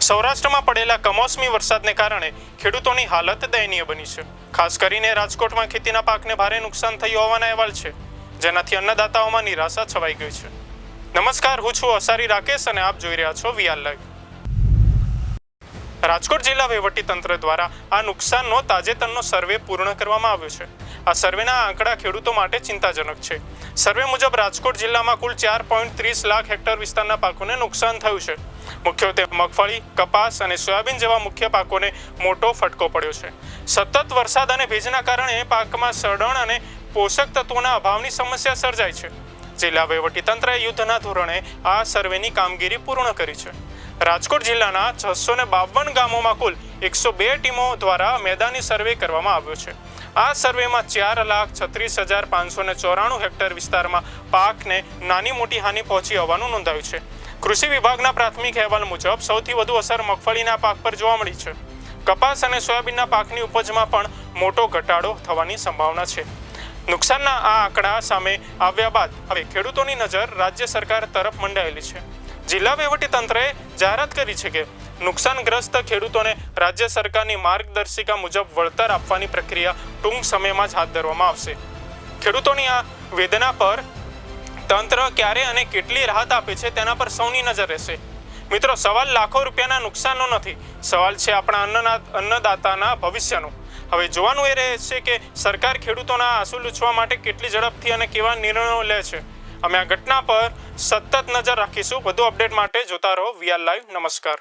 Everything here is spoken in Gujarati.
સૌરાષ્ટ્રમાં પડેલા કમોસમી વરસાદને કારણે ખેડૂતોની હાલત દયનીય બની છે। ખાસ કરીને રાજકોટમાં ખેતીના પાકને ભારે નુકસાન થયું હોવાના અહેવાલ છે, જેનાથી અન્નદાતાઓમાં નિરાશા છવાઈ ગઈ છે। નમસ્કાર, હું છું અસારી રાકેશ અને આપ જોઈ રહ્યા છો વીઆર લાઈવ। રાજકોટ જિલ્લા વહીવટીતંત્ર દ્વારા આ નુકસાનનો તાજેતરનો સર્વે પૂર્ણ કરવામાં આવ્યો છે। આ સર્વેના આંકડા ખેડૂતો માટે ચિંતાજનક છે। સર્વે મુજબ રાજકોટ જિલ્લામાં કુલ 4.30 લાખ હેક્ટર વિસ્તારના પાકોને નુકસાન થયું છે। મુખ્યત્વે મગફળી, કપાસ અને સોયાબીન જેવા મુખ્ય પાકોને મોટો ફટકો પડ્યો છે। સતત વરસાદ અને ભેજના કારણે પાકમાં સડણ અને પોષક તત્વોના અભાવની સમસ્યા સર્જાઈ છે। જિલ્લા વહીવટીતંત્રએ યુદ્ધના ધોરણે આ સર્વેની કામગીરી પૂર્ણ કરી છે। રાજકોટ જિલ્લાના 652 ગામોમાં કુલ 102 ટીમો દ્વારા મેદાની સર્વે કરવામાં આવ્યો છે। આ સર્વેમાં 4,36,594 હેક્ટર વિસ્તારમાં પાકને નાની મોટી હાનિ પહોંચી હોવાનું નોંધાયું છે। કૃષિ વિભાગના પ્રાથમિક અહેવાલ મુજબ સૌથી વધુ અસર મગફળીના પાક પર જોવા મળી છે। કપાસ અને સોયાબીનના પાકની ઉપજમાં પણ મોટો ઘટાડો થવાની સંભાવના છે। નુકસાનના આ આંકડા સામે આવ્યા બાદ હવે ખેડૂતોની નજર રાજ્ય સરકાર તરફ મંડાયેલી છે। જિલ્લા વહીવટીતંત્રએ જાહેરાત કરી છે કે નુકસાનગ્રસ્ત ખેડૂતોને રાજ્ય સરકારની માર્ગદર્શિકા મુજબ વળતર આપવાની પ્રક્રિયા ટૂંક સમયમાં જ હાથ ધરવામાં આવશે। ખેડૂતોની આ વેદના પર તંત્ર ક્યારે અને કેટલી રાહત આપે છે તેના પર સૌની નજર રહેશે। મિત્રો, સવાલ લાખો રૂપિયાના નુકસાનનો નથી, સવાલ છે આપણા અન્નદાતાના ભવિષ્યનો। હવે જોવાનું એ રહેશે કે સરકાર ખેડૂતોના આંસુ લૂછવા માટે કેટલી ઝડપથી અને કેવા નિર્ણયો લે છે। અમે આ ઘટના પર સતત નજર રાખીશું। વધુ અપડેટ માટે જોતા રહો વીઆર લાઈવ। નમસ્કાર।